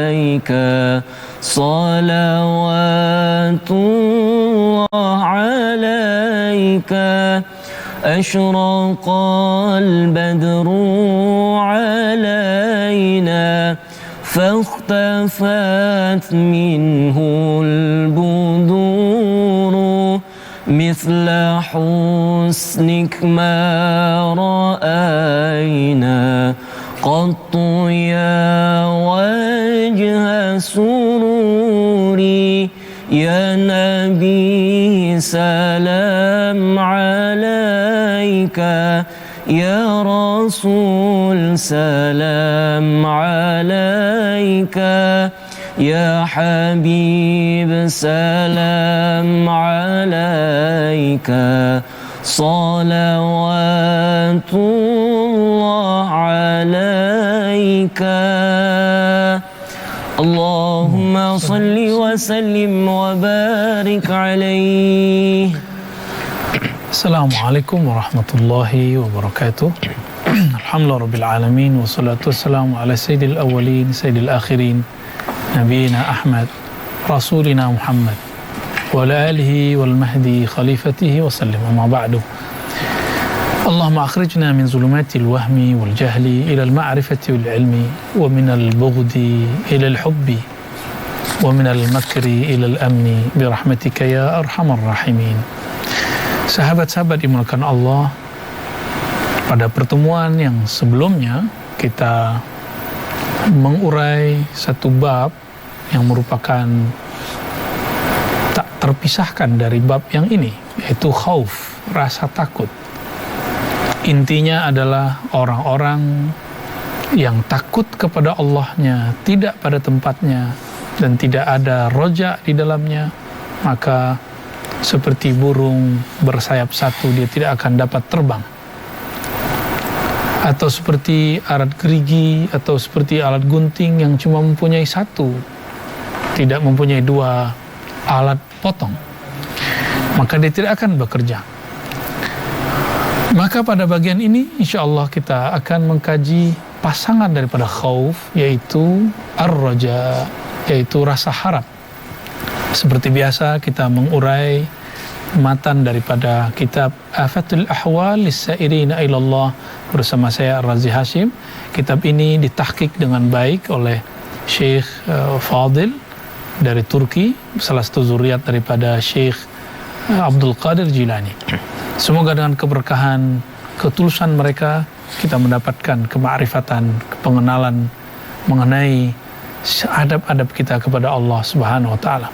عليك صلوات الله عليك أشرق البدر علينا فاختفت منه البدور مثل حسنك ما رأينا قط يا وجه سروري يا نبي سلام عليك يا رسول سلام عليك يا حبيب سلام عليك صلوات الله عليك اللهم صل وسلم وبارك عليه. Assalamualaikum warahmatullahi wabarakatuh. Alhamdulillah rabbil alamin wassalatu wassalamu ala sayyidil awwalin sayyidil akhirin nabiyina Ahmad rasulina Muhammad wa ala alihi wal mahdi khalifatihi wa sallim. Amma ba'du. Allahumma akhrijna min zulumatil wahmi wal jahli ila al ma'rifati wal ilmi wa min al bughdi ila al hubbi wa min al makri ila al amni bi rahmatika ya arhamar rahimin. Sahabat-sahabat dimulakan Allah, pada pertemuan yang sebelumnya kita mengurai satu bab yang merupakan tak terpisahkan dari bab yang ini, yaitu khauf, rasa takut. Intinya adalah orang-orang yang takut kepada Allahnya tidak pada tempatnya dan tidak ada roja di dalamnya, maka seperti burung bersayap satu dia tidak akan dapat terbang, atau seperti alat gerigi atau seperti alat gunting yang cuma mempunyai satu, tidak mempunyai dua alat potong, maka dia tidak akan bekerja. Maka pada bagian ini insyaallah kita akan mengkaji pasangan daripada khauf, yaitu ar-raja, yaitu rasa harap. Seperti biasa kita mengurai matan daripada kitab Afatul Ahwal Lis-Sa'irina Ilallah bersama saya Ar-Razi Hashim. Kitab ini ditahqiq dengan baik oleh Syekh Fadil dari Turki, salah satu zuriat daripada Syekh Abdul Qadir Jilani. Semoga dengan keberkahan ketulusan mereka kita mendapatkan kemakrifatan, pengenalan mengenai adab-adab kita kepada Allah Subhanahu wa taala.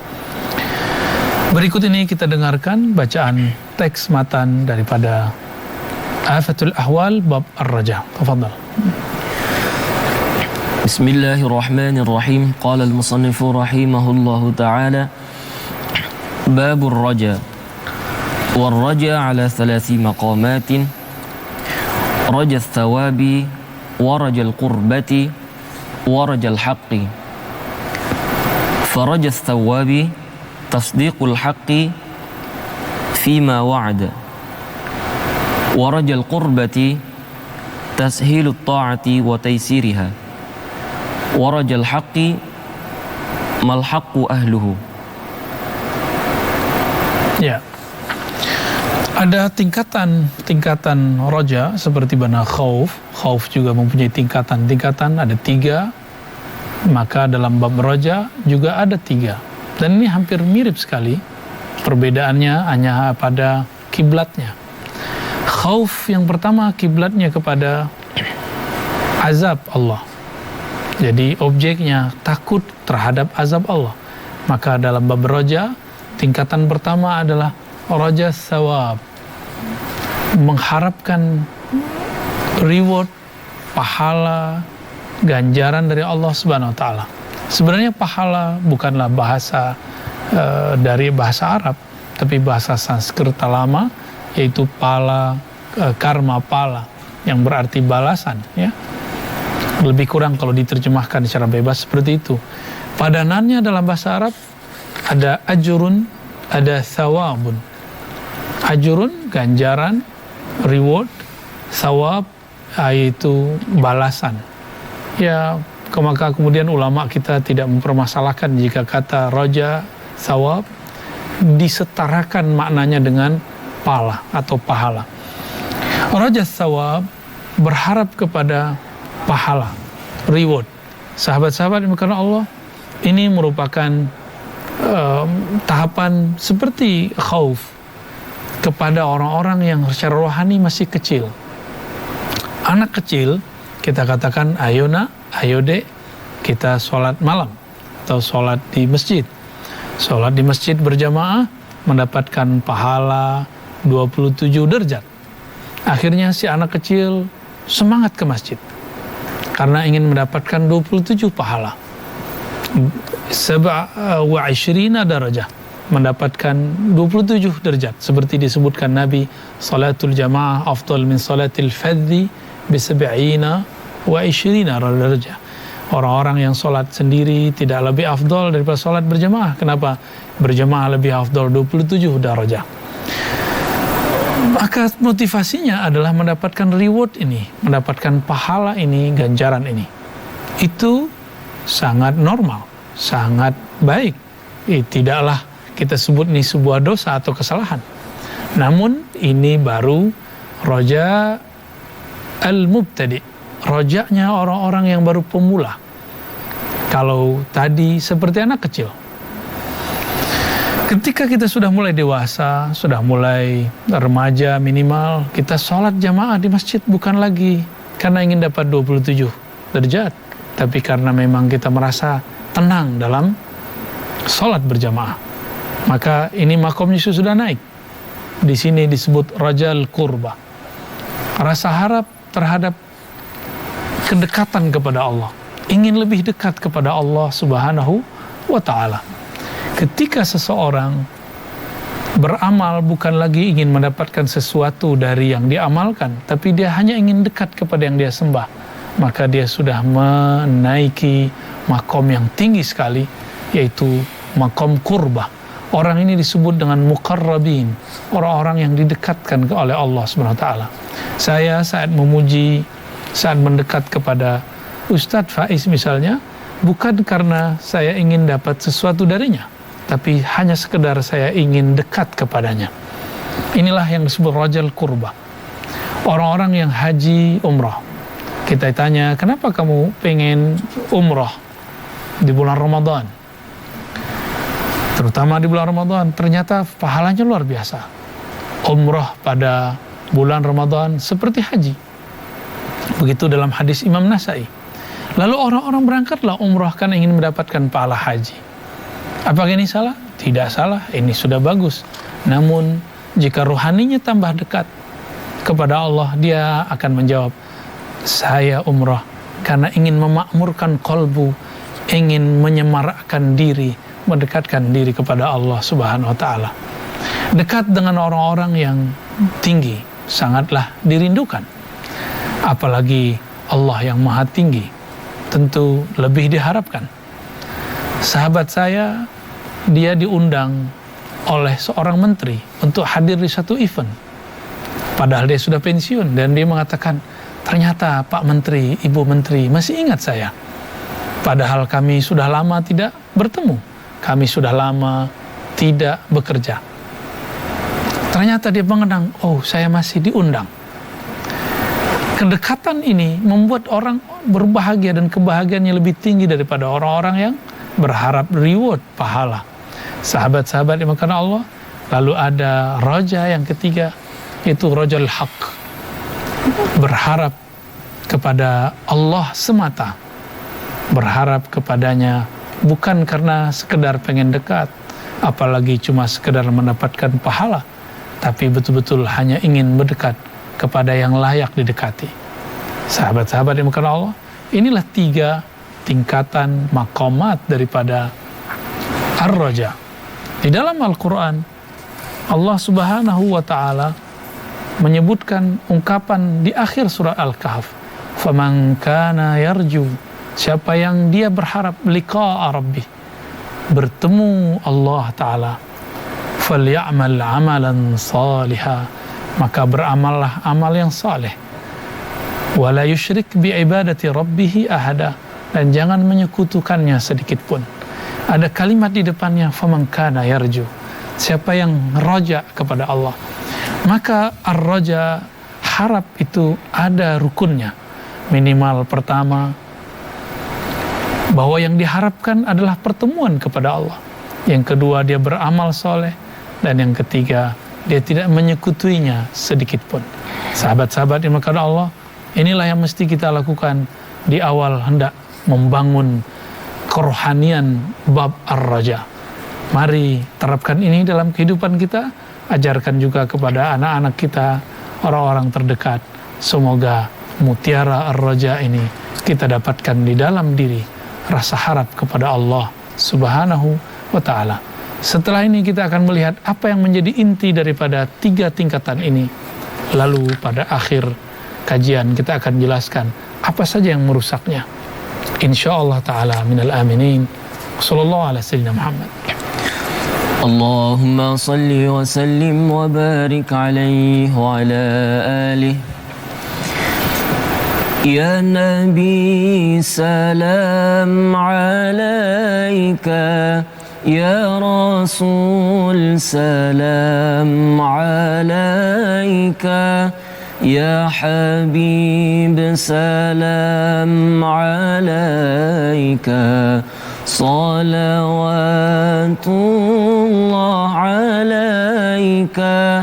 Berikut ini kita dengarkan bacaan teks matan daripada Afatul Ahwal bab Ar-Raja. Tafadhal. Bismillahirrahmanirrahim. Qala al-musannif rahimahullahu ta'ala Babur Raja. والرجاء على 3 مقامات رجا الثواب ورجا القربة ورجا الحق. فرجا الثواب تصديق الحق فيما وعد ورجا القربة تسهيل الطاعة وتيسيرها ورجا الحق ما الحق أهله. Ya. Ada tingkatan roja seperti mana khauf. Khauf juga mempunyai tingkatan, ada 3. Maka dalam bab roja juga ada 3. Dan ini hampir mirip sekali. Perbedaannya hanya pada kiblatnya. Khauf yang pertama kiblatnya kepada azab Allah. Jadi objeknya takut terhadap azab Allah. Maka dalam bab roja, tingkatan pertama adalah raja thawab, mengharapkan reward, pahala, ganjaran dari Allah Subhanahu wa taala. Sebenarnya pahala bukanlah bahasa dari bahasa Arab, tapi bahasa Sanskerta lama, yaitu pala, karma pala, yang berarti balasan, ya. Lebih kurang kalau diterjemahkan secara bebas seperti itu. Padanannya dalam bahasa Arab ada ajrun, ada thawabun. Ajrun ganjaran, reward, thawab yaitu balasan. Ya, Maka kemudian ulama kita tidak mempermasalahkan jika kata roja thawab disetarakan maknanya dengan pala atau pahala. Roja thawab berharap kepada pahala, reward. Sahabat-sahabat yang dimuliakan Allah, ini merupakan tahapan seperti khauf kepada orang-orang yang secara rohani masih kecil. Anak kecil, kita katakan, ayo nak, ayo dek, kita sholat malam atau sholat di masjid. Sholat di masjid berjamaah mendapatkan pahala 27 derajat. Akhirnya si anak kecil semangat ke masjid karena ingin mendapatkan 27 pahala. 27 darajah, mendapatkan 27 derajat, seperti disebutkan Nabi, salatul jamaah afdal min salatil fadhi bi 70 wa 20 darajah. Orang-orang yang sholat sendiri tidak lebih afdal daripada sholat berjamaah. Kenapa? Berjamaah lebih afdal 27 darajah. Maka motivasinya adalah mendapatkan reward ini, mendapatkan pahala ini, ganjaran ini. Itu sangat normal, sangat baik. Tidaklah kita sebut ini sebuah dosa atau kesalahan. Namun ini baru roja al-mubtadi', rojaknya orang-orang yang baru pemula. Kalau tadi seperti anak kecil. Ketika kita sudah mulai dewasa, sudah mulai remaja minimal, kita sholat jamaah di masjid bukan lagi karena ingin dapat 27 derajat, tapi karena memang kita merasa tenang dalam sholat berjamaah. Maka ini makomnya sudah naik. Di sini disebut rajal kurba, rasa harap terhadap kedekatan kepada Allah, ingin lebih dekat kepada Allah Subhanahu wa ta'ala. Ketika seseorang beramal bukan lagi ingin mendapatkan sesuatu dari yang diamalkan, tapi dia hanya ingin dekat kepada yang dia sembah, maka dia sudah menaiki makom yang tinggi sekali, yaitu makom kurba. Orang ini disebut dengan muqarrabin, orang-orang yang didekatkan oleh Allah Subhanahu wa ta'ala. Saya saat memuji, saat mendekat kepada Ustadz Faiz misalnya, bukan karena saya ingin dapat sesuatu darinya, tapi hanya sekedar saya ingin dekat kepadanya. Inilah yang disebut rajal kurba. Orang-orang yang haji umrah, kita tanya, kenapa kamu pengen umrah di bulan Ramadan? Terutama di bulan Ramadan, ternyata pahalanya luar biasa. Umrah pada bulan Ramadan seperti haji. Begitu dalam hadis Imam Nasai. Lalu orang-orang berangkatlah umrah kan ingin mendapatkan pahala haji. Apakah ini salah? Tidak salah, ini sudah bagus. Namun jika rohaninya tambah dekat kepada Allah, dia akan menjawab, saya umrah karena ingin memakmurkan kolbu, ingin menyemarakkan diri, mendekatkan diri kepada Allah Subhanahu wa ta'ala. Dekat dengan orang-orang yang tinggi sangatlah dirindukan. Apalagi Allah yang maha tinggi, tentu lebih diharapkan. Sahabat saya, dia diundang oleh seorang menteri untuk hadir di satu event. Padahal dia sudah pensiun, dan dia mengatakan, ternyata Pak Menteri, Ibu Menteri masih ingat saya. Padahal kami sudah lama tidak bertemu, kami sudah lama tidak bekerja. Ternyata dia mengenang, oh saya masih diundang. Kedekatan ini membuat orang berbahagia, dan kebahagiaannya lebih tinggi daripada orang-orang yang berharap reward, pahala. Sahabat-sahabat yang dimuliakan Allah, lalu ada raja yang ketiga, yaitu rajal haq, berharap kepada Allah semata, berharap kepadanya bukan karena sekedar pengen dekat, apalagi cuma sekedar mendapatkan pahala, tapi betul-betul hanya ingin mendekat kepada yang layak didekati. Sahabat-sahabat yang dimuliakan Allah, inilah 3 tingkatan maqamat daripada ar-raja. Di dalam Al-Quran, Allah Subhanahu wa ta'ala menyebutkan ungkapan di akhir surah Al-Kahf, faman kana yarju, siapa yang dia berharap liqa'a rabbih, bertemu Allah ta'ala, falyamal amalan salihah, maka beramallah amal yang saleh, wala yusyrik bi ibadati rabbih ahada, dan jangan menyekutukannya sedikit pun. Ada kalimat di depannya, faman kana yarju, siapa yang roja kepada Allah. Maka ar-roja, harap itu ada rukunnya. Minimal pertama, bahwa yang diharapkan adalah pertemuan kepada Allah. Yang kedua, dia beramal soleh. Dan yang ketiga, dia tidak menyekutuinya sedikit pun. Sahabat-sahabat yang dimuliakan Allah, inilah yang mesti kita lakukan di awal hendak membangun kerohanian bab ar-raja. Mari terapkan ini dalam kehidupan kita, ajarkan juga kepada anak-anak kita, orang-orang terdekat. Semoga mutiara ar-raja ini kita dapatkan di dalam diri, rasa harap kepada Allah Subhanahu wa ta'ala. Setelah ini kita akan melihat apa yang menjadi inti daripada 3 tingkatan ini. Lalu pada akhir kajian kita akan jelaskan apa saja yang merusaknya. InsyaAllah ta'ala minal aminin. Sallallahu ala sayyidina Muhammad. Allahumma salli wa sallim wa barik alaihi wa ala alihi. Ya Nabi salam alaika, Ya Rasul salam alaika, Ya Habib salam alaika, salawatullah alaika,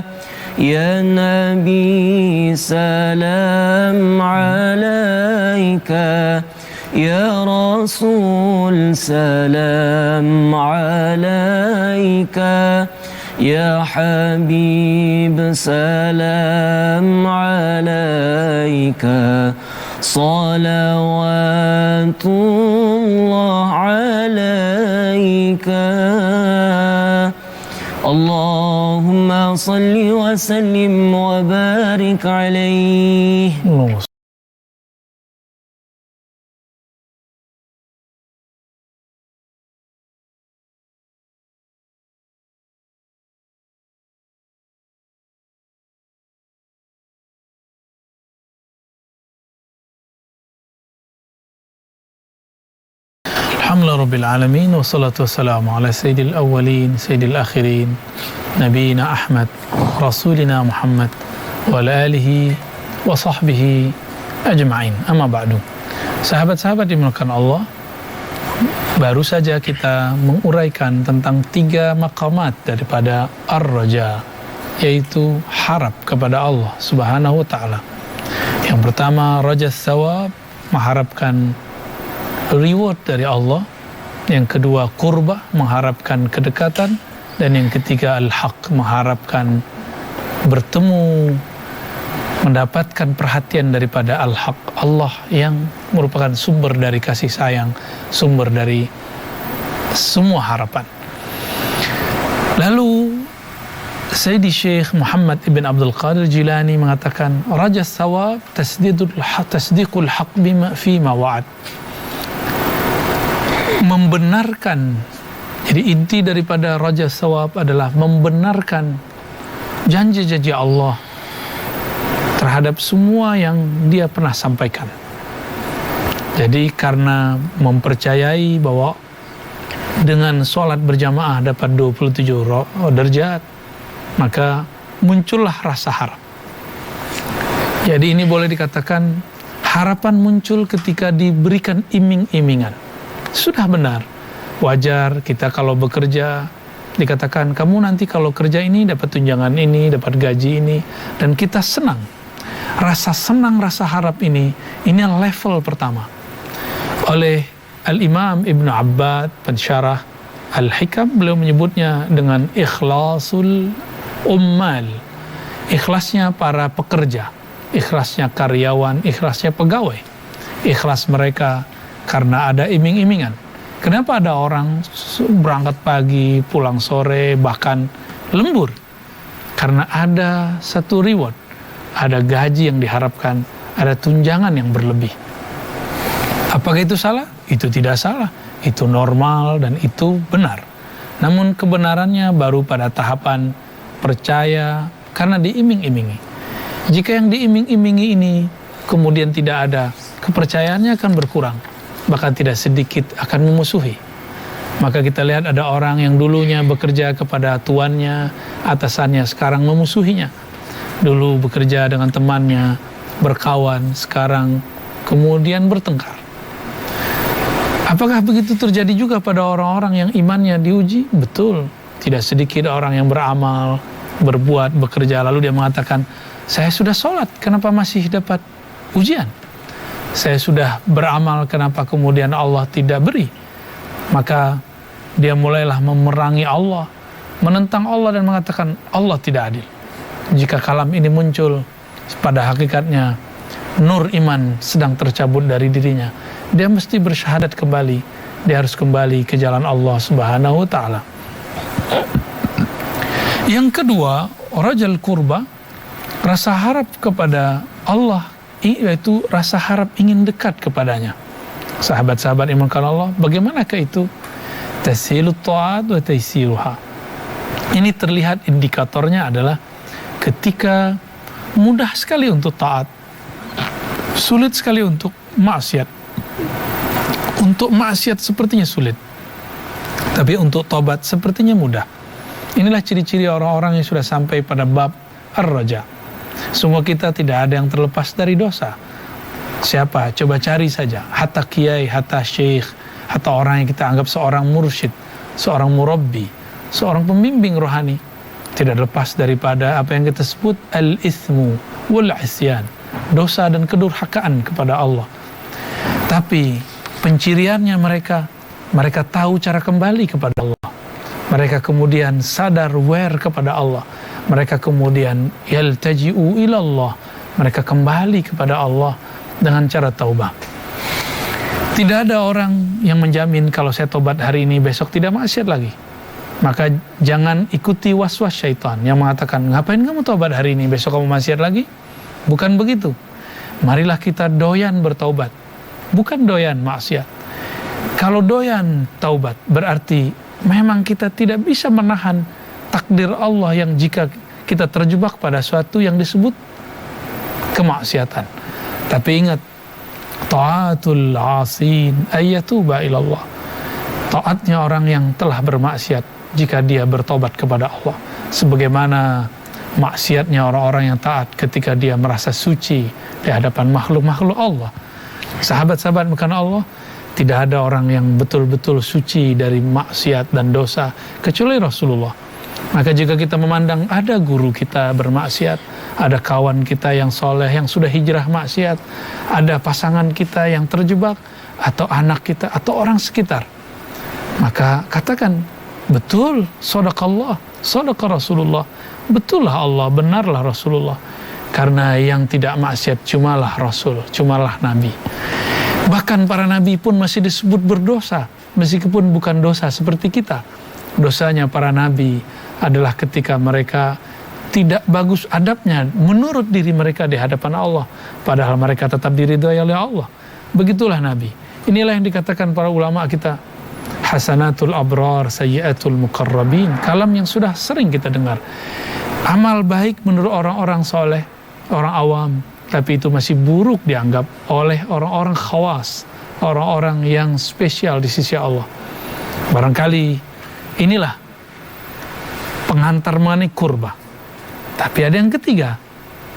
Ya Nabi salam alaika, Ya Rasul salam alaika, Ya Habib salam alaika, salawatullah alaika. Allahumma salli wa sallim wa barik alaihi. Alhamdulillah Rabbil Alamin, wassalatu wassalamu ala sayyidil awwalin, sayyidil akhirin, Nabiina Ahmad, Rasulina Muhammad, wa ala alihi wa sahbihi ajma'in. Amma ba'du. Sahabat-sahabat dimuliakan Allah, baru saja kita menguraikan tentang 3 maqamat daripada ar-raja, yaitu harap kepada Allah Subhanahu wa ta'ala. Yang pertama, raja thawab, mengharapkan reward dari Allah. Yang kedua, qurbah, mengharapkan kedekatan. Dan yang ketiga, al-haq, mengharapkan bertemu, mendapatkan perhatian daripada al-haq, Allah yang merupakan sumber dari kasih sayang, sumber dari semua harapan. Lalu Sayyidi Syekh Muhammad ibn Abdul Qadir Jilani mengatakan, raja thawab tasdiqul haq bima fima wa'ad, membenarkan. Jadi inti daripada raja thawab adalah membenarkan janji-janji Allah terhadap semua yang dia pernah sampaikan. Jadi karena mempercayai bahwa dengan sholat berjamaah dapat 27 derajat, maka muncullah rasa harap. Jadi ini boleh dikatakan harapan muncul ketika diberikan iming-imingan. Sudah benar, wajar kita kalau bekerja dikatakan kamu nanti kalau kerja ini dapat tunjangan ini, dapat gaji ini, dan kita senang. Rasa senang, rasa harap ini level pertama. Oleh Al-Imam Ibn Abbad pensyarah Al-Hikam, beliau menyebutnya dengan ikhlasul ummal, ikhlasnya para pekerja, ikhlasnya karyawan, ikhlasnya pegawai, ikhlas mereka karena ada iming-imingan. Kenapa ada orang berangkat pagi, pulang sore, bahkan lembur? Karena ada satu reward, ada gaji yang diharapkan, ada tunjangan yang berlebih. Apakah itu salah? Itu tidak salah, itu normal dan itu benar. Namun kebenarannya baru pada tahapan percaya karena diiming-imingi. Jika yang diiming-imingi ini kemudian tidak ada, kepercayaannya akan berkurang. bahkan tidak sedikit akan memusuhi. Maka kita lihat ada orang yang dulunya bekerja kepada tuannya, atasannya, sekarang memusuhinya. Dulu bekerja dengan temannya, berkawan, sekarang kemudian bertengkar. Apakah begitu terjadi juga pada orang-orang yang imannya diuji? Betul. Tidak sedikit orang yang beramal, berbuat, bekerja, lalu dia mengatakan, saya sudah sholat, kenapa masih dapat ujian? Saya sudah beramal, kenapa kemudian Allah tidak beri? Maka dia mulailah memerangi Allah, menentang Allah dan mengatakan Allah tidak adil. Jika kalam ini muncul, pada hakikatnya nur iman sedang tercabut dari dirinya. Dia mesti bersyahadat kembali. Dia harus kembali ke jalan Allah Subhanahu wa ta'ala. Yang kedua, rajal kurba, rasa harap kepada Allah, yaitu rasa harap ingin dekat kepadanya. Sahabat-sahabat iman Allah, bagaimanakah itu? Tasilut ta'at wa taisiruha. Ini terlihat indikatornya adalah ketika mudah sekali untuk taat, sulit sekali untuk maksiat. Untuk maksiat sepertinya sulit, tapi untuk tobat sepertinya mudah. Inilah ciri-ciri orang-orang yang sudah sampai pada bab ar-raja. Semua kita tidak ada yang terlepas dari dosa. Siapa? Coba cari saja. Hatta kiai, hatta syekh, hatta orang yang kita anggap seorang mursyid, seorang murabbi, seorang pembimbing rohani, tidak lepas daripada apa yang kita sebut al-ithmu wal-isyan, dosa dan kedurhakaan kepada Allah. Tapi penciriannya mereka tahu cara kembali kepada Allah. Mereka kemudian sadar, aware kepada Allah. Mereka kemudian yaltaji'u ilallah, mereka kembali kepada Allah dengan cara taubah. Tidak ada orang yang menjamin kalau saya tobat hari ini besok tidak maksiat lagi. Maka jangan ikuti was-was syaitan yang mengatakan, ngapain kamu tobat hari ini besok kamu maksiat lagi? Bukan begitu. Marilah kita doyan bertaubat, bukan doyan maksiat. Kalau doyan taubat berarti memang kita tidak bisa menahan takdir Allah yang jika kita terjebak pada suatu yang disebut kemaksiatan. Tapi ingat, ta'atul asin ayyatuba ilallah. Taatnya orang yang telah bermaksiat jika dia bertobat kepada Allah, sebagaimana maksiatnya orang-orang yang taat ketika dia merasa suci di hadapan makhluk-makhluk Allah. Sahabat-sahabat bukan Allah, tidak ada orang yang betul-betul suci dari maksiat dan dosa kecuali Rasulullah. Maka jika kita memandang ada guru kita bermaksiat, ada kawan kita yang soleh yang sudah hijrah maksiat, ada pasangan kita yang terjebak, atau anak kita, atau orang sekitar, maka katakan, betul, sadaqallah, sadaqa Rasulullah, betullah Allah, benarlah Rasulullah. Karena yang tidak maksiat cumalah Rasul, cumalah Nabi. Bahkan para Nabi pun masih disebut berdosa, meskipun bukan dosa seperti kita. Dosanya para Nabi adalah ketika mereka tidak bagus adabnya menurut diri mereka di hadapan Allah, padahal mereka tetap diridhai oleh Allah. Begitulah Nabi. Inilah yang dikatakan para ulama kita, hasanatul abrar sayyiatul muqarrabin. Kalam yang sudah sering kita dengar. Amal baik menurut orang-orang soleh, orang awam, tapi itu masih buruk dianggap oleh orang-orang khawas, orang-orang yang spesial di sisi Allah. Barangkali inilah pengantar mengenai kurba. Tapi ada yang ketiga.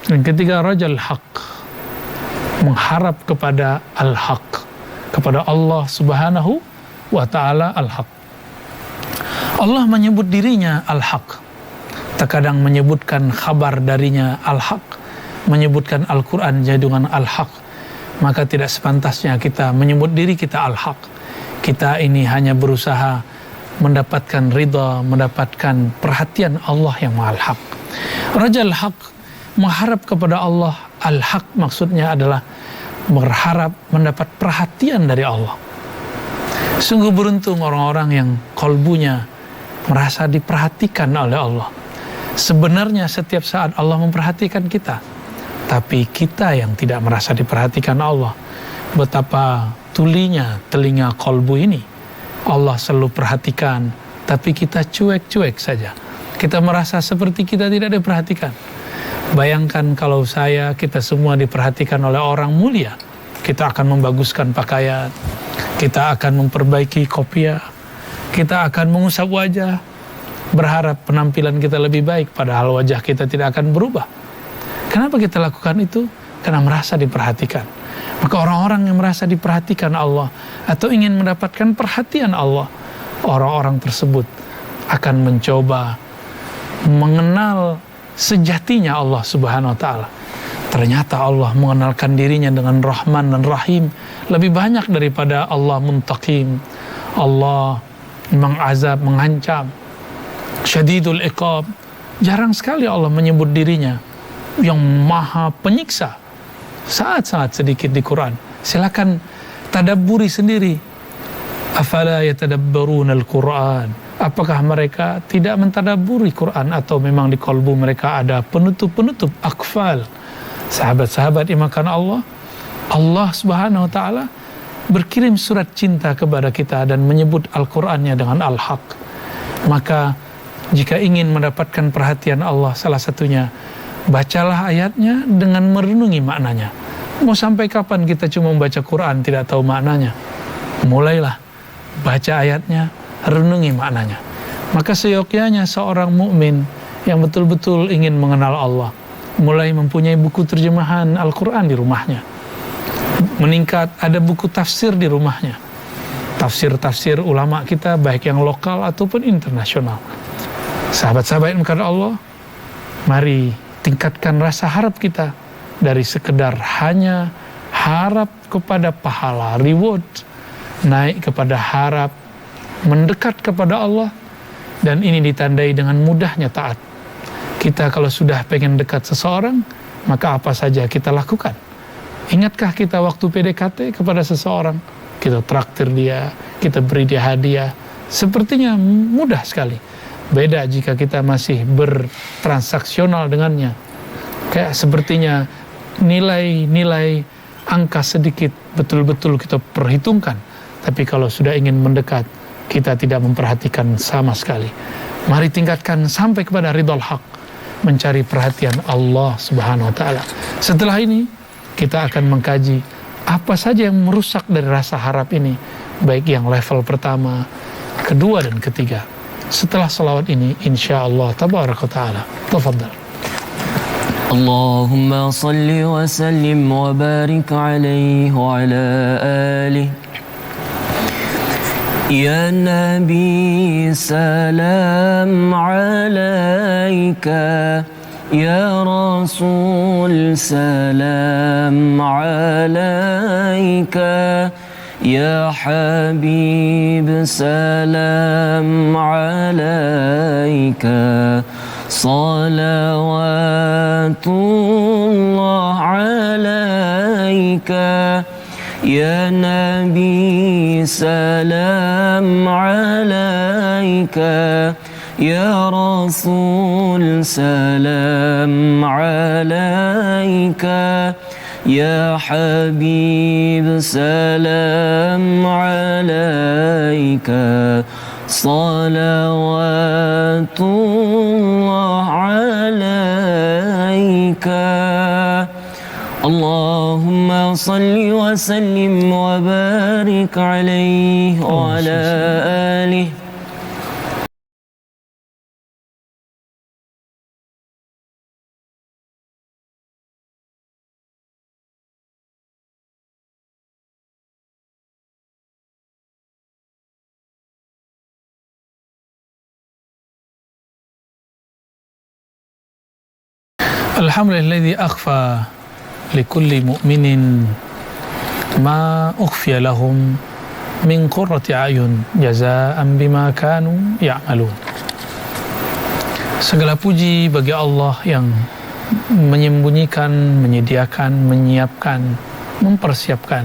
Yang ketiga, rajal haq, mengharap kepada al-haq, kepada Allah Subhanahu wa ta'ala al-haq. Allah menyebut dirinya al-haq, terkadang menyebutkan kabar darinya al-haq, menyebutkan Al-Quran dengan al-haq. Maka tidak sepantasnya kita menyebut diri kita al-haq. Kita ini hanya berusaha mendapatkan ridha, mendapatkan perhatian Allah yang al-haq. Rajal haq, mengharap kepada Allah. Al-haq maksudnya adalah berharap mendapat perhatian dari Allah. Sungguh beruntung orang-orang yang kalbunya merasa diperhatikan oleh Allah. Sebenarnya setiap saat Allah memperhatikan kita, tapi kita yang tidak merasa diperhatikan Allah. Betapa tulinya telinga kalbu ini. Allah selalu perhatikan, tapi kita cuek-cuek saja. Kita merasa seperti kita tidak diperhatikan. Bayangkan kalau kita semua diperhatikan oleh orang mulia. kita akan membaguskan pakaian, kita akan memperbaiki kopiah, kita akan mengusap wajah, berharap penampilan kita lebih baik, padahal wajah kita tidak akan berubah. Kenapa kita lakukan itu? Karena merasa diperhatikan. Maka orang-orang yang merasa diperhatikan Allah atau ingin mendapatkan perhatian Allah, orang-orang tersebut akan mencoba mengenal sejatinya Allah Subhanahu wa ta'ala. Ternyata Allah mengenalkan dirinya dengan Rahman dan Rahim lebih banyak daripada Allah Muntaqim, Allah mengazab, mengancam, Syadidul Iqab. Jarang sekali Allah menyebut dirinya yang maha penyiksa, sangat-sangat sedikit di Quran. Silakan tadabburi sendiri. Afala yatadabbaruna al-Quran? Apakah mereka tidak mentadabburi Quran, atau memang di kalbu mereka ada penutup-penutup akfal? Sahabat-sahabat dimakan Allah, Allah Subhanahu wa ta'ala berkirim surat cinta kepada kita dan menyebut Al-Qur'annya dengan Al-Haq. Maka jika ingin mendapatkan perhatian Allah, salah satunya bacalah ayatnya dengan merenungi maknanya. Mau sampai kapan kita cuma membaca Quran tidak tahu maknanya? Mulailah baca ayatnya, renungi maknanya. Maka seyogyanya seorang mukmin yang betul-betul ingin mengenal Allah, mulai mempunyai buku terjemahan Al-Quran di rumahnya, meningkat ada buku tafsir di rumahnya, tafsir-tafsir ulama kita baik yang lokal ataupun internasional. Sahabat-sahabat yang kepada Allah, mari tingkatkan rasa harap kita dari sekedar hanya harap kepada pahala, reward, naik kepada harap mendekat kepada Allah, dan ini ditandai dengan mudahnya taat. Kita kalau sudah pengen dekat seseorang, maka apa saja kita lakukan. Ingatkah kita waktu PDKT kepada seseorang, kita traktir dia, kita beri dia hadiah? Sepertinya mudah sekali. Beda jika kita masih bertransaksional dengannya. Kayak sepertinya nilai-nilai angka sedikit betul-betul kita perhitungkan. Tapi kalau sudah ingin mendekat, kita tidak memperhatikan sama sekali. Mari tingkatkan sampai kepada ridhal haq, mencari perhatian Allah Subhanahu wa ta'ala. Setelah ini kita akan mengkaji apa saja yang merusak dari rasa harap ini, baik yang level pertama, kedua dan ketiga. Setelah salawat ini insyaallah tabaraka ta'ala. Tafadhal. Allahumma salli wa sallim wa barik alaihi wa ala alihi. Ya Nabi salam alaika, Ya Rasul salam alaika, Ya Habib salam alaika, salawatullah alaika. Ya Nabi salam alaika, Ya Rasul salam alaika, Ya Habib salam alaika, salawatullah alaika. Allahumma salli wa sallim wa barik alaihi wa ala alihi. Alhamdulilladzi akhfa likulli mu'minin ma ukhfiya lahum min qurrati a'yun jazaa'an bima kanu ya'malun. Segala puji bagi Allah yang menyembunyikan, menyediakan, menyiapkan, mempersiapkan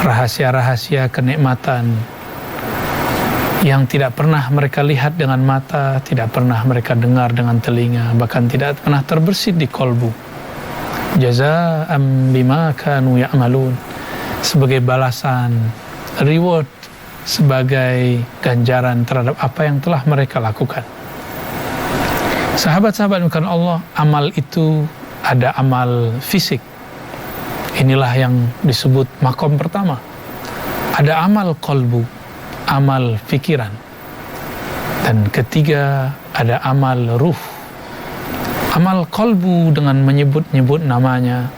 rahasia-rahasia kenikmatan yang tidak pernah mereka lihat dengan mata, tidak pernah mereka dengar dengan telinga, bahkan tidak pernah terbersit di kolbu. Jazaa'an bima kanu ya'malun, sebagai balasan, reward, sebagai ganjaran terhadap apa yang telah mereka lakukan. Sahabat-sahabat bukan Allah, amal itu ada amal fisik, Inilah yang disebut makom pertama. Ada amal qalbu, amal fikiran. Dan ketiga ada amal ruh. Amal qalbu dengan menyebut-nyebut namanya.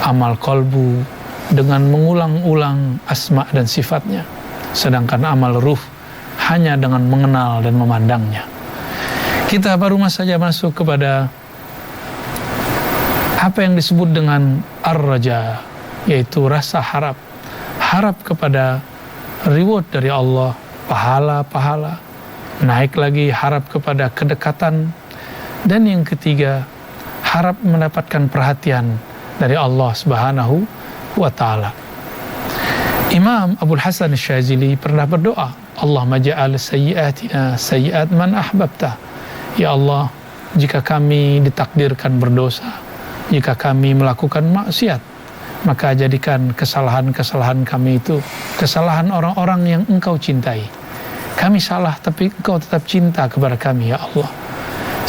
Amal qalbu dengan mengulang-ulang asma dan sifatnya. Sedangkan amal ruh hanya dengan mengenal dan memandangnya. Kita baru saja masuk kepada apa yang disebut dengan ar-raja, yaitu rasa harap. Harap kepada reward dari Allah, pahala-pahala. Naik lagi harap kepada kedekatan. Dan yang ketiga, harap mendapatkan perhatian dari Allah Subhanahu wa ta'ala. Imam Abul Hasan Syazili pernah berdoa, Allahumma ja'al sayyiatina sayyiat man ahbabta. Ya Allah, jika kami ditakdirkan berdosa, jika kami melakukan maksiat, maka jadikan kesalahan-kesalahan kami itu kesalahan orang-orang yang Engkau cintai. Kami salah, tapi Engkau tetap cinta kepada kami, ya Allah.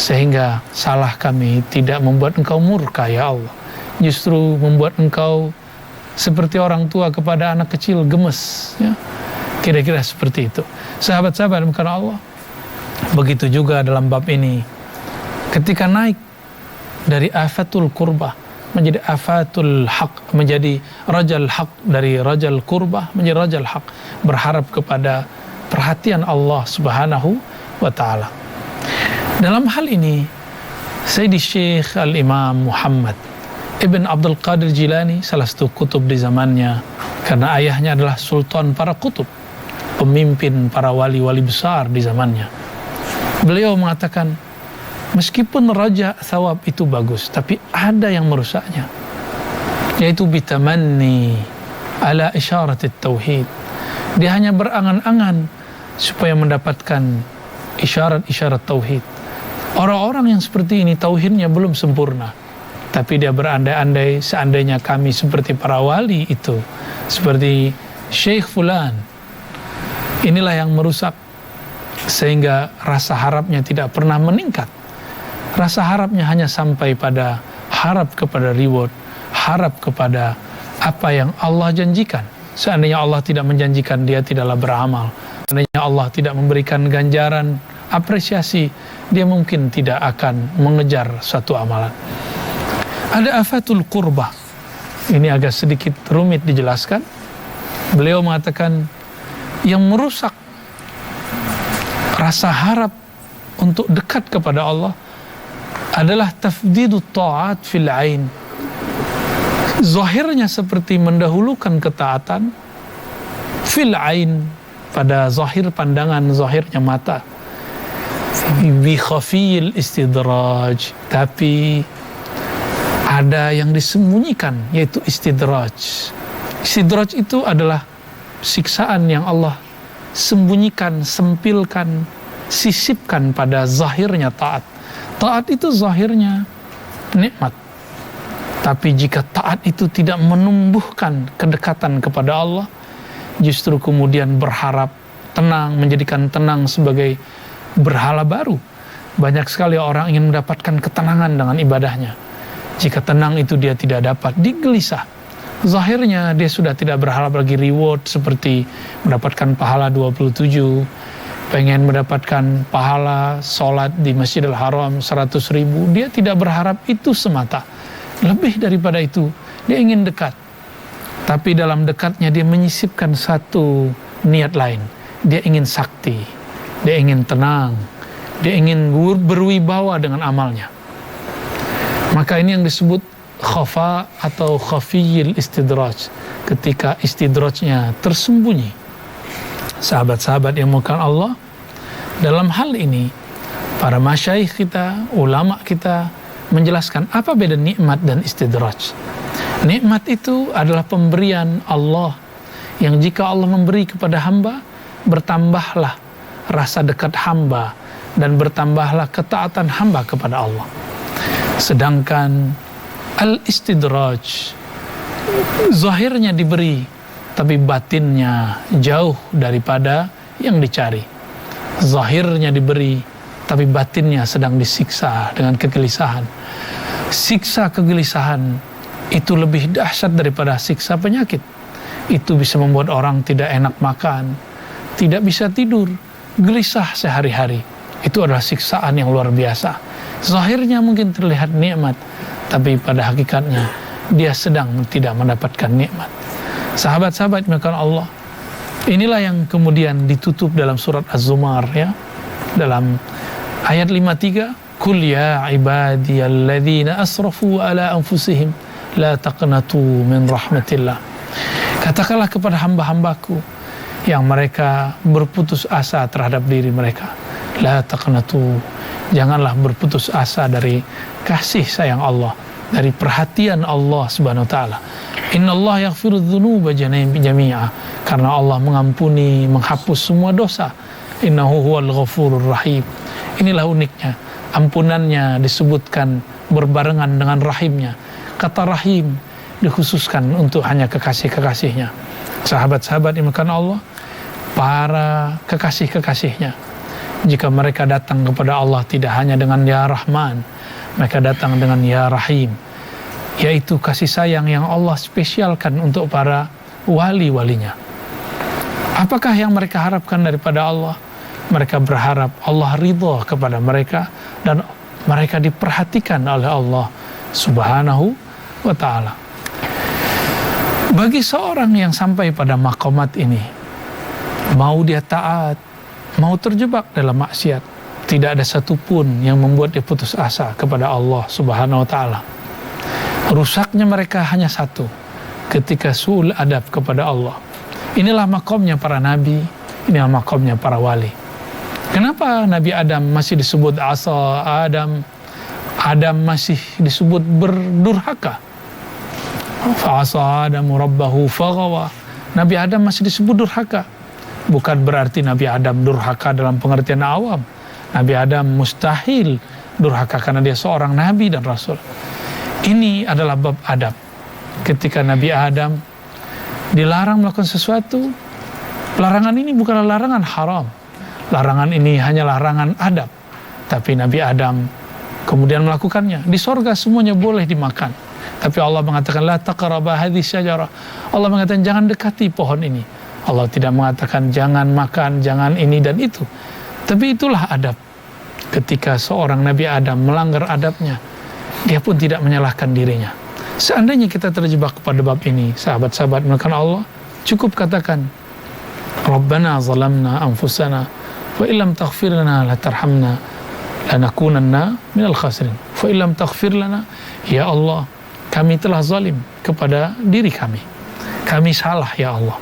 Sehingga salah kami tidak membuat Engkau murka, ya Allah. Justru membuat Engkau seperti orang tua kepada anak kecil, gemes, ya. Kira-kira seperti itu. Sahabat-sahabat karena Allah. Begitu juga dalam bab ini, ketika naik dari afatul qurbah menjadi afatul haq, menjadi rajal haq, dari rajal qurbah menjadi rajal haq, berharap kepada perhatian Allah Subhanahu wa ta'ala. Dalam hal ini Sayyidi Syekh Al-Imam Muhammad Ibn Abdul Qadir Jilani, salah satu kutub di zamannya, karena ayahnya adalah sultan para kutub, pemimpin para wali-wali besar di zamannya, beliau mengatakan, meskipun raja thawab itu bagus, tapi ada yang merusaknya, yaitu bitamanni ala isyaratit tauhid. Dia hanya berangan-angan supaya mendapatkan isyarat-isyarat tauhid. Orang-orang yang seperti ini tauhidnya belum sempurna, tapi dia berandai-andai seandainya kami seperti para wali itu, seperti Syekh Fulan. Inilah yang merusak, sehingga rasa harapnya tidak pernah meningkat. Rasa harapnya hanya sampai pada harap kepada reward, harap kepada apa yang Allah janjikan. Seandainya Allah tidak menjanjikan, dia tidaklah beramal. Seandainya Allah tidak memberikan ganjaran, apresiasi, dia mungkin tidak akan mengejar suatu amalan. Ada afatul qurbah. Ini agak sedikit rumit dijelaskan. Beliau mengatakan yang merusak rasa harap untuk dekat kepada Allah adalah tafdidut ta'at fil ain. Zahirnya seperti mendahulukan ketaatan fil ain, pada zahir pandangan, zahirnya mata, bi khafiyil istidraj, tapi ada yang disembunyikan, yaitu istidraj. Istidraj itu adalah siksaan yang Allah sembunyikan, sempilkan, sisipkan pada zahirnya taat. Taat itu zahirnya nikmat, tapi jika taat itu tidak menumbuhkan kedekatan kepada Allah, justru kemudian berharap tenang, menjadikan tenang sebagai berhala baru. Banyak sekali orang ingin mendapatkan ketenangan dengan ibadahnya. Jika tenang itu dia tidak dapat, digelisah. Zahirnya dia sudah tidak berharap lagi reward seperti mendapatkan pahala 27, pengen mendapatkan pahala sholat di Masjidil Haram 100.000. Dia tidak berharap itu semata. Lebih daripada itu, dia ingin dekat. Tapi dalam dekatnya dia menyisipkan satu niat lain. Dia ingin sakti, dia ingin tenang, dia ingin berwibawa dengan amalnya. Maka ini yang disebut khafa atau khafiyil istidraj, ketika istidrajnya tersembunyi. Sahabat-sahabat yang dimuliakan Allah, dalam hal ini para masyayikh kita, ulama kita menjelaskan apa beda nikmat dan istidraj. Nikmat itu adalah pemberian Allah yang jika Allah memberi kepada hamba, bertambahlah rasa dekat hamba dan bertambahlah ketaatan hamba kepada Allah. Sedangkan al-istidraj, zahirnya diberi, tapi batinnya jauh daripada yang dicari. Zahirnya diberi, tapi batinnya sedang disiksa dengan kegelisahan. Siksa kegelisahan itu lebih dahsyat daripada siksa penyakit. Itu bisa membuat orang tidak enak makan, tidak bisa tidur, gelisah sehari-hari. Itu adalah siksaan yang luar biasa. Zahirnya mungkin terlihat nikmat, tapi pada hakikatnya dia sedang tidak mendapatkan nikmat. Sahabat-sahabat dimuliakan Allah, inilah yang kemudian ditutup dalam surat Az-Zumar, ya, dalam ayat 53, Qul ya ibadiyalladzina asrafu ala anfusihim la taqnatu min rahmatillah. Katakanlah kepada hamba-hambaku yang mereka berputus asa terhadap diri mereka, la taqnatu, janganlah berputus asa dari kasih sayang Allah, dari perhatian Allah Subhanahu wa taala. Innallaha yaghfiru dzunuba jami'a, karena Allah mengampuni, menghapus semua dosa. Innahu huwal ghafurur rahim. Inilah uniknya, ampunannya disebutkan berbarengan dengan rahimnya. Kata rahim dikhususkan untuk hanya kekasih-kekasihnya. Sahabat-sahabat dimuliakan Allah, para kekasih-kekasihnya, jika mereka datang kepada Allah tidak hanya dengan ya Rahman, mereka datang dengan ya Rahim, yaitu kasih sayang yang Allah spesialkan untuk para wali-walinya. Apakah yang mereka harapkan daripada Allah? Mereka berharap Allah ridha kepada mereka dan mereka diperhatikan oleh Allah Subhanahu wa ta'ala. Bagi seorang yang sampai pada maqamat ini, mau dia taat, mau terjebak dalam maksiat, tidak ada satupun yang membuat dia putus asa kepada Allah Subhanahu wa ta'ala. Rusaknya mereka hanya satu, ketika su'ul adab kepada Allah. Inilah makomnya para nabi, inilah makomnya para wali. Kenapa Nabi Adam masih disebut asa Adam? Adam masih disebut berdurhaka. Fa'asa Adamu rabbahu faghawa. Nabi Adam masih disebut durhaka. Bukan berarti Nabi Adam durhaka dalam pengertian awam. Nabi Adam mustahil durhaka karena dia seorang nabi dan rasul. Ini adalah bab adab. Ketika Nabi Adam dilarang melakukan sesuatu, larangan ini bukanlah larangan haram. Larangan ini hanya larangan adab. Tapi Nabi Adam kemudian melakukannya. Di sorga semuanya boleh dimakan. Tapi Allah mengatakan la taqraba hadhihi syajarah. Allah mengatakan jangan dekati pohon ini. Allah tidak mengatakan jangan makan, jangan ini dan itu. Tapi itulah adab. Ketika seorang Nabi Adam melanggar adabnya, dia pun tidak menyalahkan dirinya. Seandainya kita terjebak pada bab ini, sahabat-sahabat dimuliakan Allah, cukup katakan Rabbana zalamna anfusana wa illam taghfir lana la tarhamna lanakunanna minal khasirin. Fa illam taghfir lana, ya Allah, kami telah zalim kepada diri kami. Kami salah ya Allah.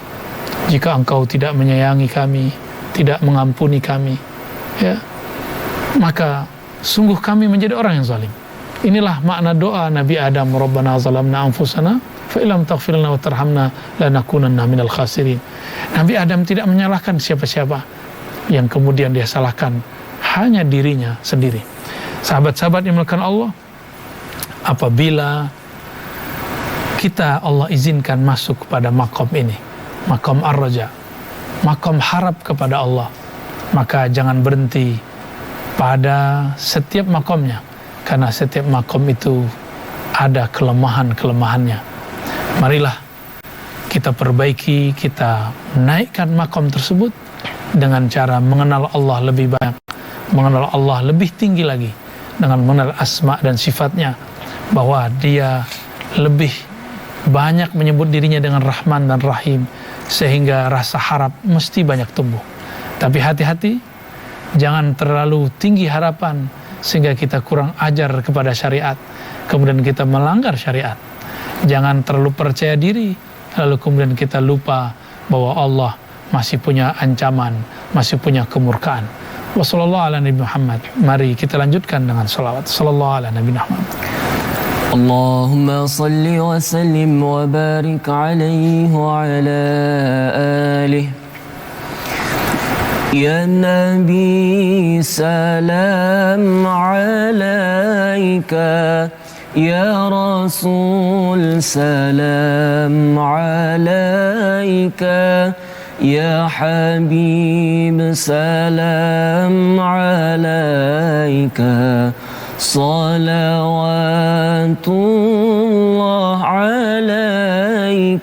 Jika Engkau tidak menyayangi kami, tidak mengampuni kami, ya, maka sungguh kami menjadi orang yang zalim. Inilah makna doa Nabi Adam, Rabbana zalamna anfusana fa illam taghfir lana wa tarhamna lanakunanna minal khasirin. Nabi Adam tidak menyalahkan siapa-siapa, yang kemudian dia salahkan hanya dirinya sendiri. Sahabat-sahabat yang dimuliakan Allah, apabila kita Allah izinkan masuk kepada makom ini, makom ar-raja, makom harap kepada Allah, maka jangan berhenti pada setiap makomnya, karena setiap makom itu ada kelemahan-kelemahannya. Marilah kita perbaiki, kita naikkan makom tersebut dengan cara mengenal Allah lebih banyak, mengenal Allah lebih tinggi lagi, dengan mengenal asma dan sifatnya, bahwa dia lebih banyak menyebut dirinya dengan Rahman dan Rahim, sehingga rasa harap mesti banyak tumbuh. Tapi hati-hati, jangan terlalu tinggi harapan sehingga kita kurang ajar kepada syariat, kemudian kita melanggar syariat. Jangan terlalu percaya diri, lalu kemudian kita lupa bahwa Allah masih punya ancaman, masih punya kemurkaan. Wassallallahu ala Nabi Muhammad. Mari kita lanjutkan dengan salawat. Sallallahu ala Nabi Muhammad. Allahumma salli wa sallim wa barik alaihi wa ala alihi. Ya Nabi salam alaika, Ya Rasul salam alaika, Ya Habib salam alaika, salawatullah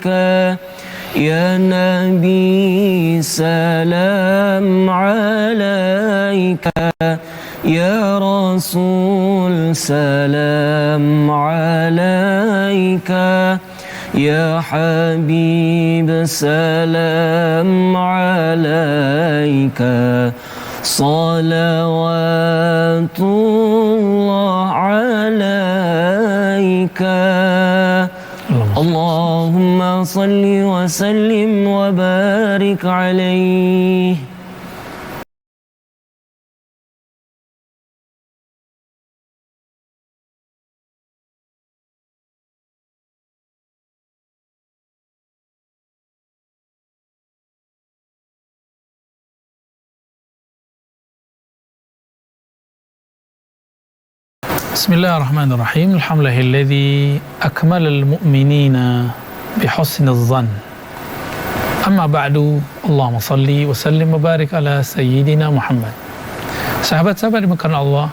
يا نبي سلام عليك يا رسول سلام عليك يا حبيب سلام عليك صلوات الله عليك اللهم صل وسلم وبارك عليه. Bismillahirrahmanirrahim. Alhamdulillahilladzi akmalal mu'minina bihusnil dhann. Amma ba'du. Allahumma salli wa sallim wa barik ala sayyidina Muhammad. Sahabat-sahabat dimuliakan Allah,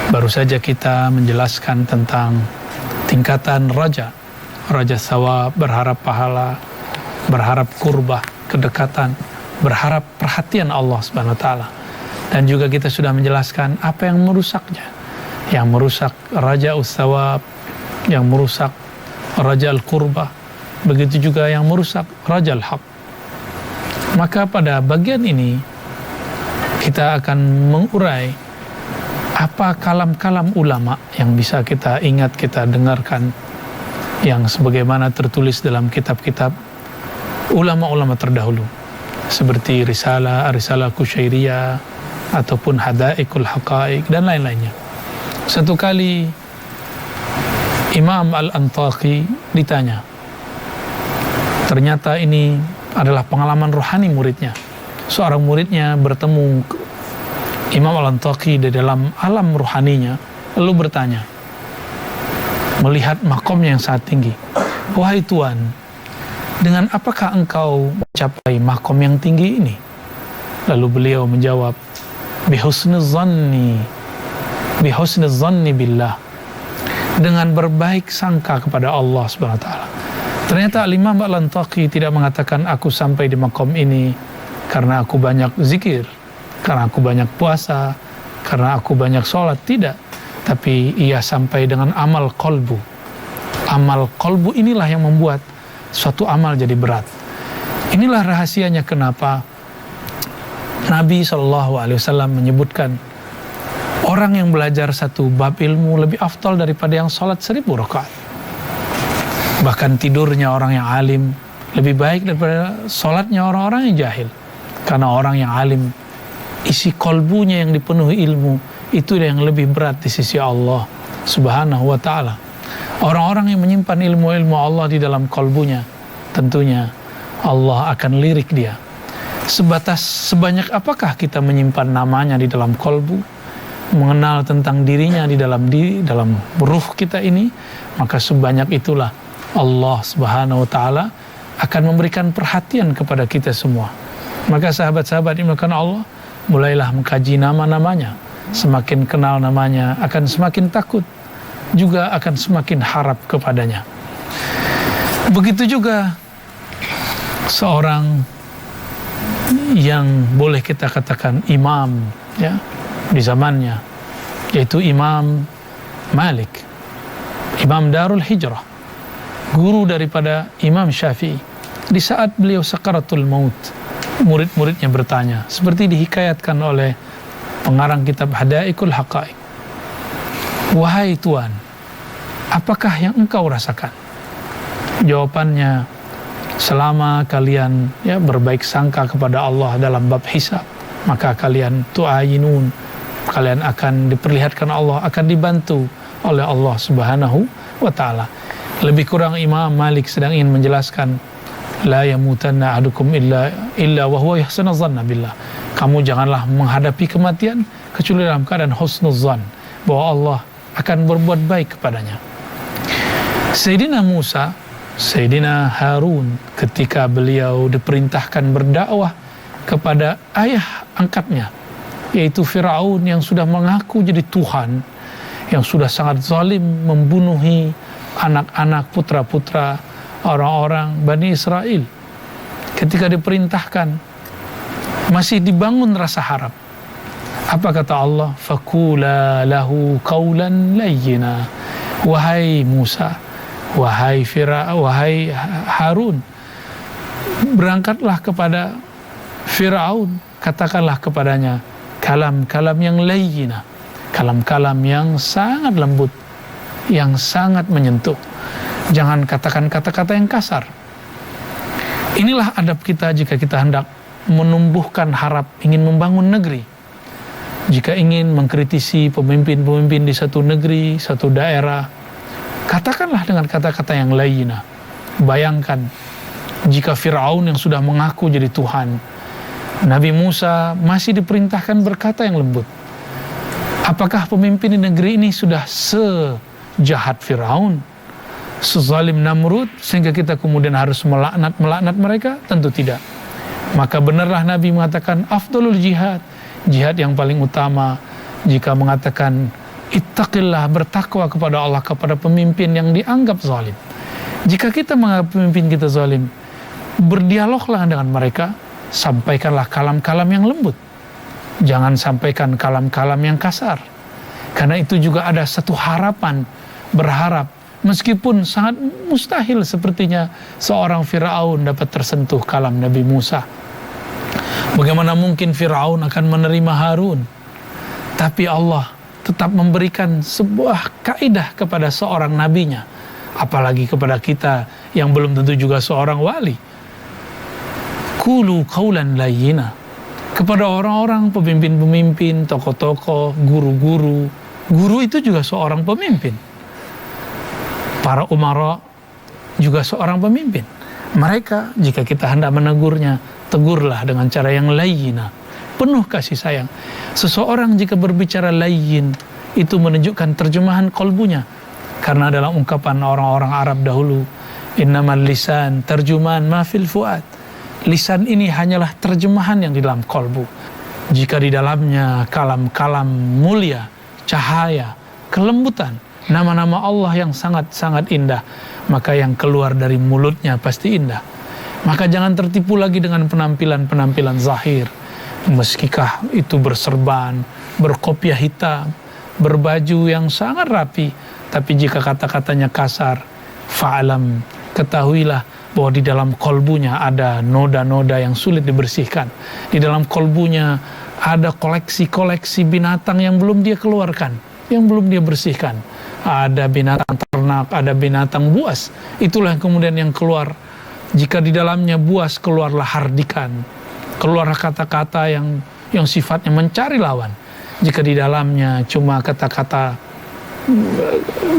baru saja kita menjelaskan tentang tingkatan raja sawab, berharap pahala, berharap kurbah, kedekatan, berharap perhatian Allah Subhanahu wa taala. Dan juga kita sudah menjelaskan apa yang merusaknya, yang merusak raja us-sawab, yang merusak raja al-qurbah, begitu juga yang merusak raja al-haq. Maka pada bagian ini kita akan mengurai apa kalam-kalam ulama yang bisa kita ingat, kita dengarkan, yang sebagaimana tertulis dalam kitab-kitab ulama-ulama terdahulu seperti Risalah Kusyairiyah ataupun Hadaikul Haqaiq dan lain-lainnya. Satu kali Imam Al-Antaqi ditanya, ternyata ini adalah pengalaman rohani muridnya. Seorang muridnya bertemu Imam Al-Antaqi di dalam alam rohaninya, lalu bertanya, melihat makomnya yang sangat tinggi, wahai Tuan, dengan apakah engkau mencapai makom yang tinggi ini? Lalu beliau menjawab, bihusniz zanni billah, dengan berbaik sangka kepada Allah Subhanahu wa taala. Ternyata Imam Al-Antaqi tidak mengatakan aku sampai di makom ini karena aku banyak zikir, karena aku banyak puasa, karena aku banyak sholat, tidak. Tapi ia sampai dengan amal qalbu. Amal qalbu inilah yang membuat suatu amal jadi berat. Inilah rahasianya kenapa Nabi SAW menyebutkan orang yang belajar satu bab ilmu lebih afdal daripada yang sholat 1000 rakaat. Bahkan tidurnya orang yang alim lebih baik daripada sholatnya orang-orang yang jahil. Karena orang yang alim, isi kolbunya yang dipenuhi ilmu, itu yang lebih berat di sisi Allah Subhanahu wa ta'ala. Orang-orang yang menyimpan ilmu-ilmu Allah di dalam kolbunya, tentunya Allah akan lirik dia. Sebanyak apakah kita menyimpan namanya di dalam kolbu, mengenal tentang dirinya di dalam ruh kita ini, maka sebanyak itulah Allah Subhanahu wa taala akan memberikan perhatian kepada kita semua. Maka sahabat-sahabat yang dimuliakan Allah, mulailah mengkaji nama-namanya. Semakin kenal namanya akan semakin takut, juga akan semakin harap kepadanya. Begitu juga seorang yang boleh kita katakan imam, ya, di zamannya, yaitu Imam Malik, Imam Darul Hijrah, guru daripada Imam Syafi'i. Di saat beliau sakaratul maut, murid-muridnya bertanya, seperti dihikayatkan oleh pengarang kitab Hadaikul Haqaiq, wahai Tuan, apakah yang engkau rasakan? Jawabannya, selama kalian berbaik sangka kepada Allah dalam bab hisab, maka kalian tu'ayinun, kalian akan diperlihatkan Allah, akan dibantu oleh Allah Subhanahu wa ta'ala. Lebih kurang Imam Malik sedang ingin menjelaskan, la yamutanna ahadukum illa wa huwa yahsanu dhanna billah. Kamu janganlah menghadapi kematian kecuali dalam keadaan husnuz zan, bahwa Allah akan berbuat baik kepadanya. Sayyidina Musa, Sayyidina Harun, ketika beliau diperintahkan berdakwah kepada ayah angkatnya, yaitu Fir'aun yang sudah mengaku jadi Tuhan, yang sudah sangat zalim membunuhi anak-anak putra-putra orang-orang Bani Israel ketika diperintahkan masih dibangun rasa harap. Apa kata Allah? Faqula lahu qawlan layyina. Wahai Musa, wahai Harun, berangkatlah kepada Fir'aun, katakanlah kepadanya kalam-kalam yang layyina, kalam-kalam yang sangat lembut, yang sangat menyentuh. Jangan katakan kata-kata yang kasar. Inilah adab kita jika kita hendak menumbuhkan harap, ingin membangun negeri. Jika ingin mengkritisi pemimpin-pemimpin di satu negeri, satu daerah, katakanlah dengan kata-kata yang layyina. Bayangkan jika Fir'aun yang sudah mengaku jadi Tuhan, Nabi Musa masih diperintahkan berkata yang lembut. Apakah pemimpin di negeri ini sudah sejahat Fir'aun, sezalim Namrud, sehingga kita kemudian harus melaknat mereka? Tentu tidak. Maka benarlah Nabi mengatakan afdalul jihad, jihad yang paling utama jika mengatakan ittaqillah, bertakwa kepada Allah, kepada pemimpin yang dianggap zalim. Jika kita menganggap pemimpin kita zalim, berdialoglah dengan mereka, sampaikanlah kalam-kalam yang lembut. Jangan sampaikan kalam-kalam yang kasar. Karena itu juga ada satu harapan, berharap, meskipun sangat mustahil sepertinya seorang Fir'aun dapat tersentuh kalam Nabi Musa. Bagaimana mungkin Fir'aun akan menerima Harun? Tapi Allah tetap memberikan sebuah kaidah kepada seorang nabinya, apalagi kepada kita yang belum tentu juga seorang wali. Qulu qawlan layyina. Kepada orang-orang, pemimpin-pemimpin, tokoh-tokoh, guru-guru. Guru itu juga seorang pemimpin. Para umara juga seorang pemimpin. Mereka, jika kita hendak menegurnya, tegurlah dengan cara yang layyina, penuh kasih sayang. Seseorang jika berbicara layyin, itu menunjukkan terjemahan kolbunya. Karena dalam ungkapan orang-orang Arab dahulu, innamal lisan terjemahan ma fil fuad. Lisan ini hanyalah terjemahan yang di dalam kolbu. Jika di dalamnya kalam-kalam mulia, cahaya, kelembutan, nama-nama Allah yang sangat-sangat indah, maka yang keluar dari mulutnya pasti indah. Maka jangan tertipu lagi dengan penampilan-penampilan zahir. Meskipun itu berserban, berkopiah hitam, berbaju yang sangat rapi, tapi jika kata-katanya kasar, fa'alam, ketahuilah bahwa di dalam kolbunya ada noda-noda yang sulit dibersihkan. Di dalam kolbunya ada koleksi-koleksi binatang yang belum dia keluarkan, yang belum dia bersihkan. Ada binatang ternak, ada binatang buas. Itulah yang kemudian yang keluar. Jika di dalamnya buas, keluarlah hardikan, keluarlah kata-kata yang sifatnya mencari lawan. Jika di dalamnya cuma kata-kata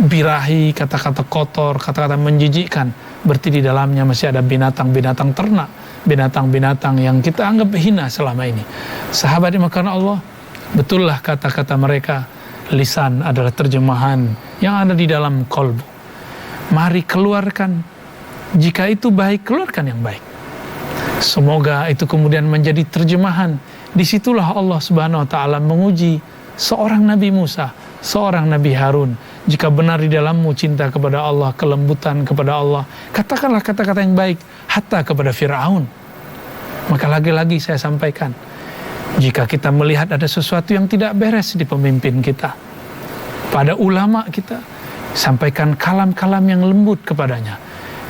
birahi, kata-kata kotor, kata-kata menjijikkan, berarti di dalamnya masih ada binatang-binatang ternak, binatang-binatang yang kita anggap hina selama ini. Sahabat dimakan Allah, betullah kata-kata mereka. Lisan adalah terjemahan yang ada di dalam kolbu. Mari keluarkan, jika itu baik, keluarkan yang baik. Semoga itu kemudian menjadi terjemahan. Disitulah Allah Subhanahu wa ta'ala menguji seorang Nabi Musa, seorang Nabi Harun. Jika benar di dalammu cinta kepada Allah, kelembutan kepada Allah, katakanlah kata-kata yang baik, hatta kepada Fir'aun. Maka lagi-lagi saya sampaikan, jika kita melihat ada sesuatu yang tidak beres di pemimpin kita, pada ulama kita, sampaikan kalam-kalam yang lembut kepadanya.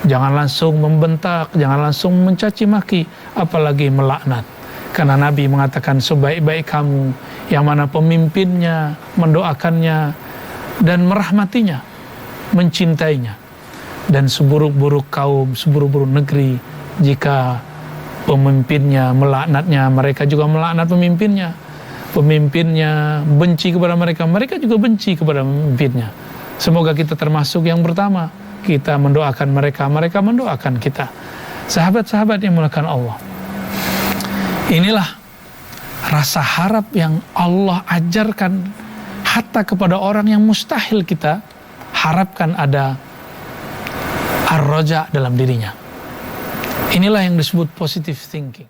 Jangan langsung membentak, jangan langsung mencaci maki, apalagi melaknat. Karena Nabi mengatakan sebaik-baik kamu yang mana pemimpinnya mendoakannya dan merahmatinya, mencintainya. Dan seburuk-buruk kaum, seburuk-buruk negeri, jika pemimpinnya melaknatnya, mereka juga melaknat pemimpinnya. Pemimpinnya benci kepada mereka, mereka juga benci kepada pemimpinnya. Semoga kita termasuk yang pertama, kita mendoakan mereka, mereka mendoakan kita. Sahabat-sahabat yang dimuliakan Allah, inilah rasa harap yang Allah ajarkan hatta kepada orang yang mustahil kita harapkan ada ar-raja dalam dirinya. Inilah yang disebut positive thinking.